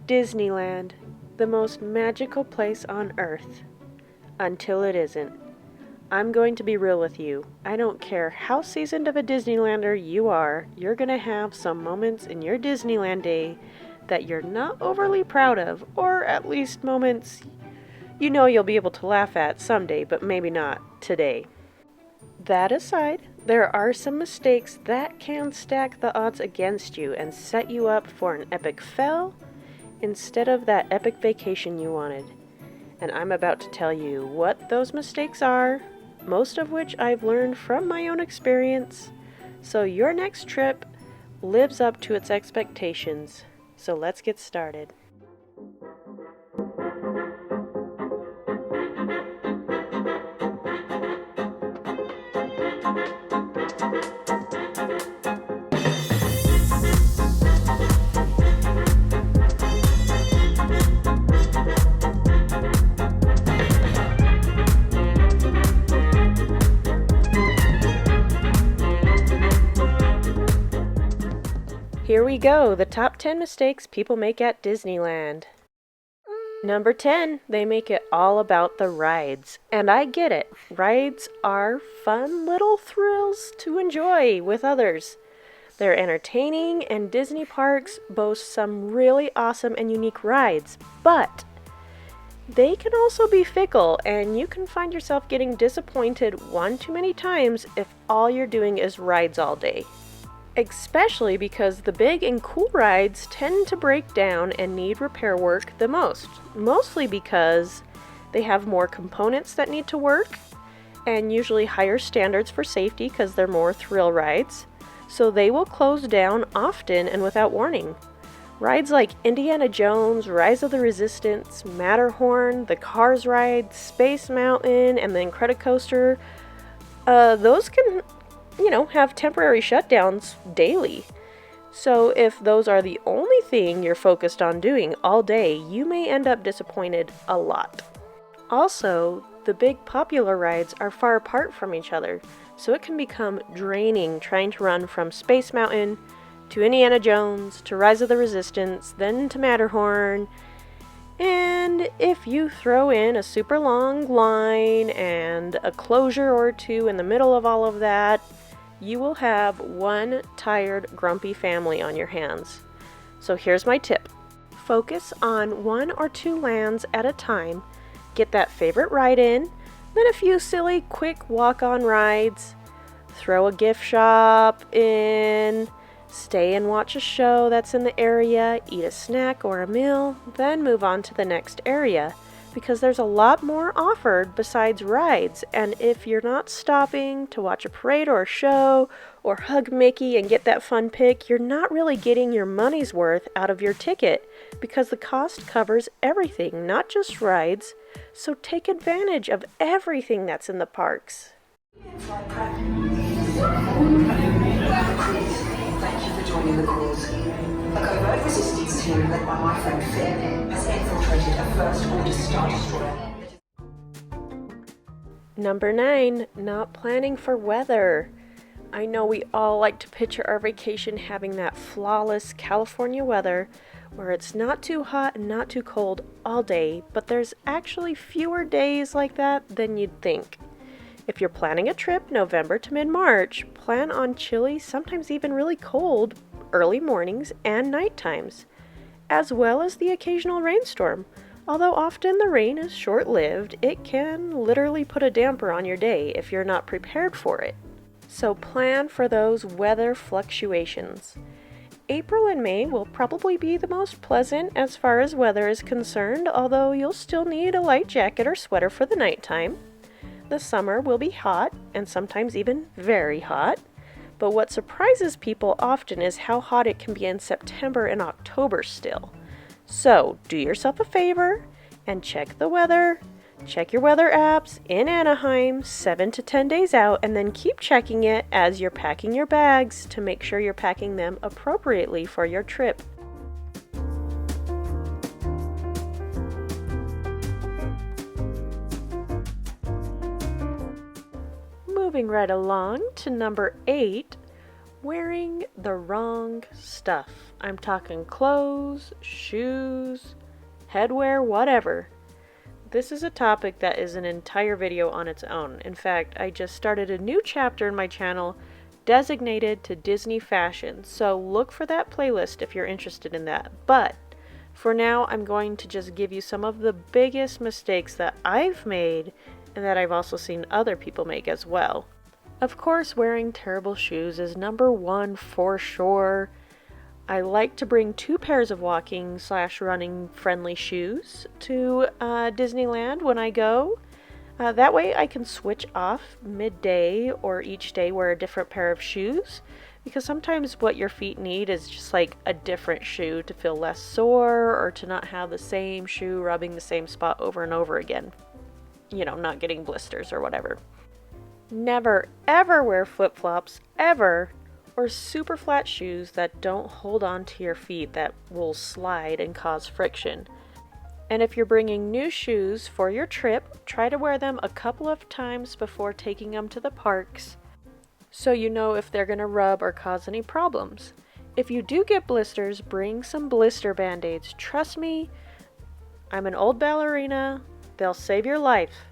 Disneyland, the most magical place on earth. Until it isn't. I'm going to be real with you. I don't care how seasoned of a Disneylander you are, you're going to have some moments in your Disneyland day that you're not overly proud of, or at least moments you know you'll be able to laugh at someday, but maybe not today. That aside, there are some mistakes that can stack the odds against you and set you up for an epic fail instead of that epic vacation you wanted. And I'm about to tell you what those mistakes are, most of which I've learned from my own experience, so your next trip lives up to its expectations. So let's get started. Here we go, the top 10 mistakes people make at Disneyland. Number 10, they make it all about the rides. And I get it. Rides are fun little thrills to enjoy with others. They're entertaining, and Disney parks boast some really awesome and unique rides. But they can also be fickle, and you can find yourself getting disappointed one too many times if all you're doing is rides all day. Especially because the big and cool rides tend to break down and need repair work the most. Mostly because they have more components that need to work, and usually higher standards for safety because they're more thrill rides. So they will close down often and without warning. Rides like Indiana Jones, Rise of the Resistance, Matterhorn, the Cars ride, Space Mountain, and the Incredicoaster, those can have temporary shutdowns daily. So if those are the only thing you're focused on doing all day, you may end up disappointed a lot. Also, the big popular rides are far apart from each other, so it can become draining trying to run from Space Mountain to Indiana Jones to Rise of the Resistance, then to Matterhorn. And if you throw in a super long line and a closure or two in the middle of all of that, you will have one tired, grumpy family on your hands. So here's my tip. Focus on one or two lands at a time, get that favorite ride in, then a few silly, quick walk-on rides, throw a gift shop in, stay and watch a show that's in the area, eat a snack or a meal, then move on to the next area, because there's a lot more offered besides rides, and if you're not stopping to watch a parade or a show, or hug Mickey and get that fun pic, you're not really getting your money's worth out of your ticket, because the cost covers everything, not just rides, so take advantage of everything that's in the parks. Thank you for joining the cause. A covert resistance team led by my friend Finn has infiltrated a First Order Star Destroyer. Number 9, not planning for weather. I know we all like to picture our vacation having that flawless California weather where it's not too hot and not too cold all day, but there's actually fewer days like that than you'd think. If you're planning a trip November to mid-March, plan on chilly, sometimes even really cold, early mornings and night times, as well as the occasional rainstorm. Although often the rain is short-lived, it can literally put a damper on your day if you're not prepared for it. So plan for those weather fluctuations. April and May will probably be the most pleasant as far as weather is concerned, although you'll still need a light jacket or sweater for the nighttime. The summer will be hot, and sometimes even very hot. But what surprises people often is how hot it can be in September and October still. So do yourself a favor and check the weather. Check your weather apps in Anaheim 7 to 10 days out, and then keep checking it as you're packing your bags to make sure you're packing them appropriately for your trip. Moving right along to number 8, wearing the wrong stuff. I'm talking clothes, shoes, headwear, whatever. This is a topic that is an entire video on its own. In fact, I just started a new chapter in my channel designated to Disney fashion, so look for that playlist if you're interested in that. But for now, I'm going to just give you some of the biggest mistakes that I've made and that I've also seen other people make as well. Of course, wearing terrible shoes is number one for sure. I like to bring 2 pairs of walking/running friendly shoes to Disneyland when I go. That way I can switch off midday or each day wear a different pair of shoes, because sometimes what your feet need is just like a different shoe to feel less sore or to not have the same shoe rubbing the same spot over and over again. You know, not getting blisters or whatever. Never ever wear flip-flops, ever, or super flat shoes that don't hold on to your feet that will slide and cause friction. And if you're bringing new shoes for your trip, try to wear them a couple of times before taking them to the parks so you know if they're going to rub or cause any problems. If you do get blisters, bring some blister band-aids. Trust me, I'm an old ballerina. They'll save your life.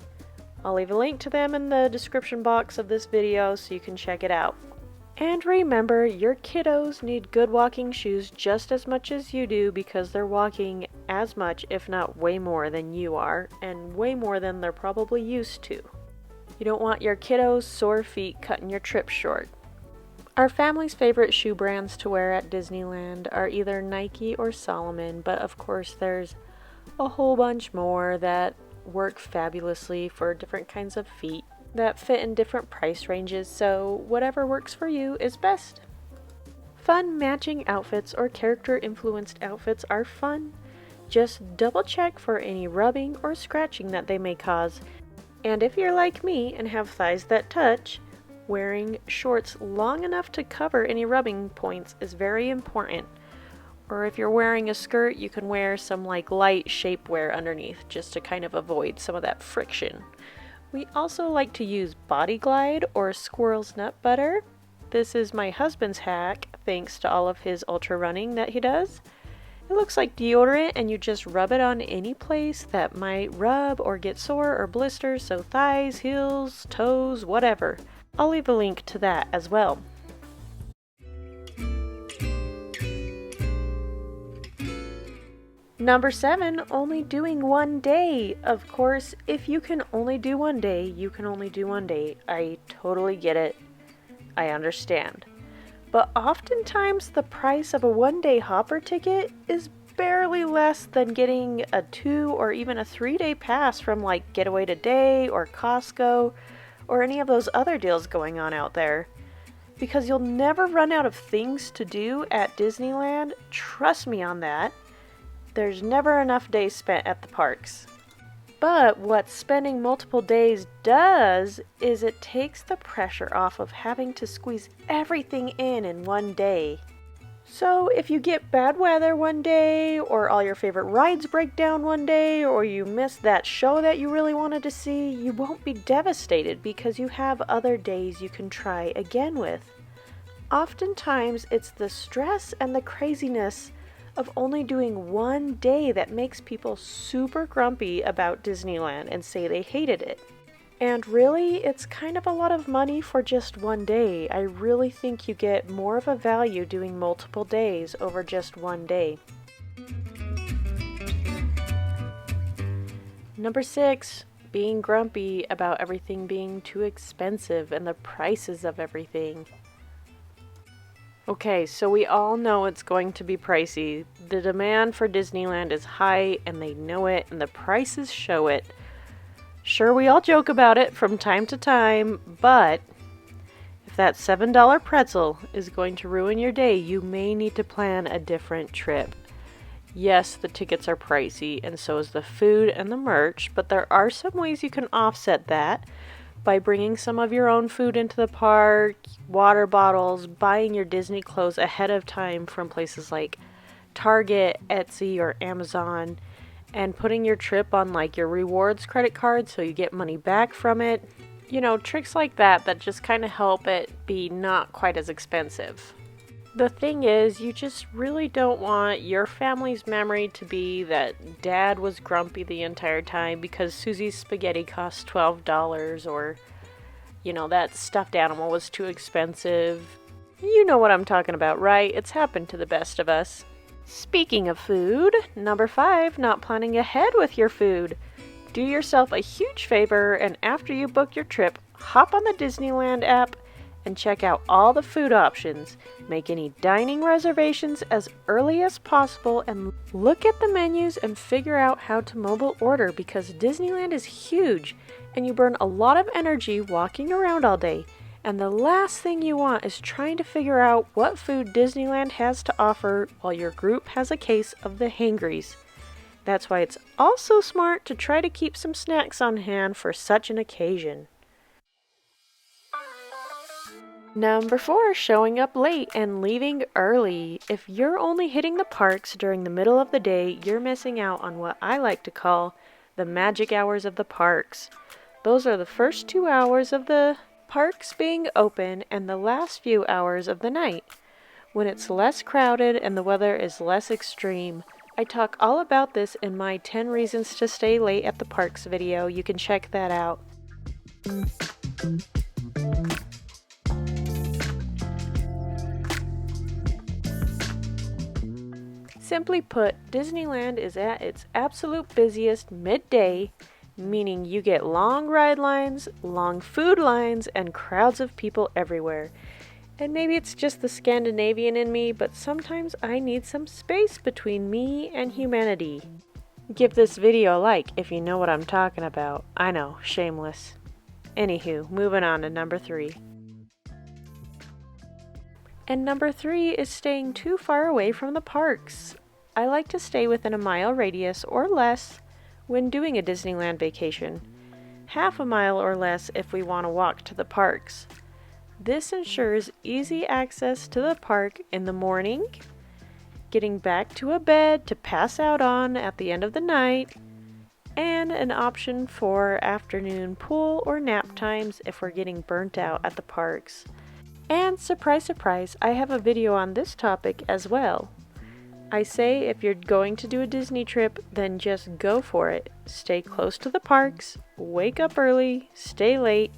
I'll leave a link to them in the description box of this video so you can check it out. And remember, your kiddos need good walking shoes just as much as you do, because they're walking as much, if not way more than you are, and way more than they're probably used to. You don't want your kiddos' sore feet cutting your trip short. Our family's favorite shoe brands to wear at Disneyland are either Nike or Salomon, but of course there's a whole bunch more that work fabulously for different kinds of feet, that fit in different price ranges, so whatever works for you is best. Fun matching outfits or character-influenced outfits are fun. Just double check for any rubbing or scratching that they may cause. And if you're like me and have thighs that touch, wearing shorts long enough to cover any rubbing points is very important. Or if you're wearing a skirt, you can wear some like light shapewear underneath just to kind of avoid some of that friction. We also like to use Body Glide or Squirrel's Nut Butter. This is my husband's hack, thanks to all of his ultra running that he does. It looks like deodorant, and you just rub it on any place that might rub or get sore or blisters, so thighs, heels, toes, whatever. I'll leave a link to that as well. Number 7, only doing one day. Of course, if you can only do one day, you can only do one day. I totally get it. I understand. But oftentimes the price of a one-day hopper ticket is barely less than getting a 2 or even a 3-day pass from like Getaway Today or Costco or any of those other deals going on out there. Because you'll never run out of things to do at Disneyland. Trust me on that. There's never enough days spent at the parks. But what spending multiple days does is it takes the pressure off of having to squeeze everything in one day. So if you get bad weather one day, or all your favorite rides break down one day, or you miss that show that you really wanted to see, you won't be devastated because you have other days you can try again with. Oftentimes it's the stress and the craziness of only doing one day that makes people super grumpy about Disneyland and say they hated it. And really, it's kind of a lot of money for just one day. I really think you get more of a value doing multiple days over just one day. Number 6, being grumpy about everything being too expensive and the prices of everything. Okay, so we all know it's going to be pricey. The demand for Disneyland is high, and they know it, and the prices show it. Sure, we all joke about it from time to time, but if that $7 pretzel is going to ruin your day, you may need to plan a different trip. Yes, the tickets are pricey, and so is the food and the merch, but there are some ways you can offset that by bringing some of your own food into the park, water bottles, buying your Disney clothes ahead of time from places like Target, Etsy, or Amazon, and putting your trip on like your rewards credit card so you get money back from it. You know, tricks like that just kind of help it be not quite as expensive. The thing is, you just really don't want your family's memory to be that Dad was grumpy the entire time because Susie's spaghetti cost $12 or, that stuffed animal was too expensive. You know what I'm talking about, right? It's happened to the best of us. Speaking of food, number 5, not planning ahead with your food. Do yourself a huge favor and after you book your trip, hop on the Disneyland app and check out all the food options. Make any dining reservations as early as possible and look at the menus and figure out how to mobile order because Disneyland is huge and you burn a lot of energy walking around all day. And the last thing you want is trying to figure out what food Disneyland has to offer while your group has a case of the hangries. That's why it's also smart to try to keep some snacks on hand for such an occasion. Number 4, showing up late and leaving early. If you're only hitting the parks during the middle of the day, you're missing out on what I like to call the magic hours of the parks. Those are the first 2 hours of the parks being open and the last few hours of the night, when it's less crowded and the weather is less extreme. I talk all about this in my 10 reasons to stay late at the parks video. You can check that out. Simply put, Disneyland is at its absolute busiest midday, meaning you get long ride lines, long food lines, and crowds of people everywhere. And maybe it's just the Scandinavian in me, but sometimes I need some space between me and humanity. Give this video a like if you know what I'm talking about. I know, shameless. Anywho, moving on to number 3. And number 3 is staying too far away from the parks. I like to stay within a mile radius or less when doing a Disneyland vacation. Half a mile or less if we want to walk to the parks. This ensures easy access to the park in the morning, getting back to a bed to pass out on at the end of the night, and an option for afternoon pool or nap times if we're getting burnt out at the parks. And surprise, surprise, I have a video on this topic as well. I say if you're going to do a Disney trip, then just go for it. Stay close to the parks, wake up early, stay late,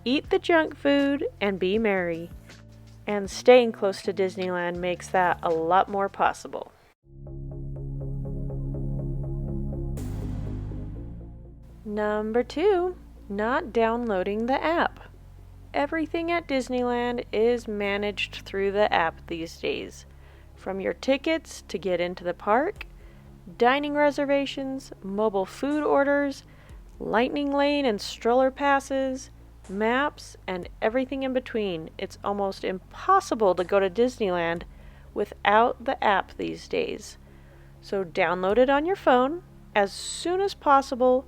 eat the junk food, and be merry. And staying close to Disneyland makes that a lot more possible. Number 2, not downloading the app. Everything at Disneyland is managed through the app these days. From your tickets to get into the park, dining reservations, mobile food orders, lightning lane and stroller passes, maps, and everything in between. It's almost impossible to go to Disneyland without the app these days. So download it on your phone as soon as possible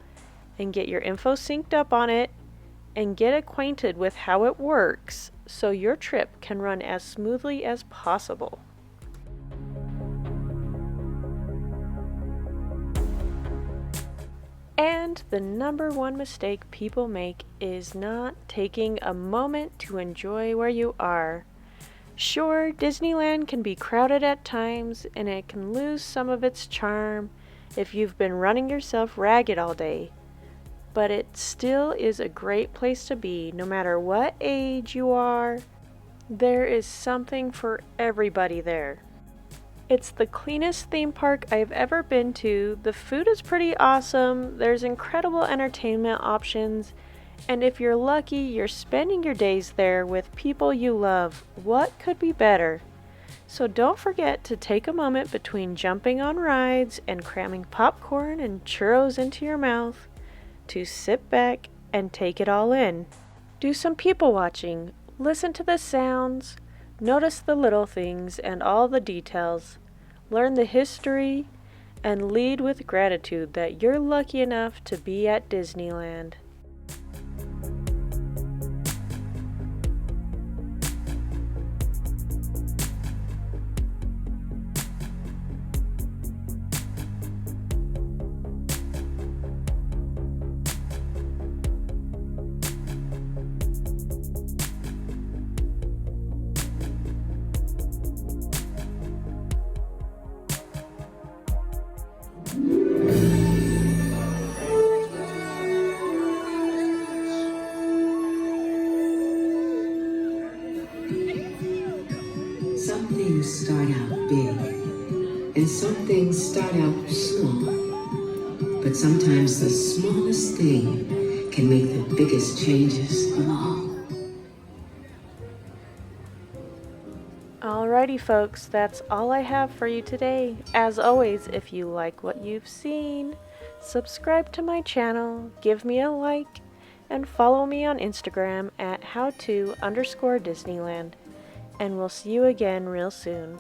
and get your info synced up on it and get acquainted with how it works so your trip can run as smoothly as possible. And the number 1 mistake people make is not taking a moment to enjoy where you are. Sure, Disneyland can be crowded at times and it can lose some of its charm if you've been running yourself ragged all day. But it still is a great place to be no matter what age you are. There is something for everybody there. It's the cleanest theme park I've ever been to. The food is pretty awesome. There's incredible entertainment options. And if you're lucky, you're spending your days there with people you love. What could be better? So don't forget to take a moment between jumping on rides and cramming popcorn and churros into your mouth to sit back and take it all in. Do some people watching. Listen to the sounds. Notice the little things and all the details. Learn the history and lead with gratitude that you're lucky enough to be at Disneyland. Some things start out big, and some things start out small. But sometimes the smallest thing can make the biggest changes of all. Alrighty, folks, that's all I have for you today. As always, if you like what you've seen, subscribe to my channel, give me a like, and follow me on Instagram at how_to_Disneyland. And we'll see you again real soon.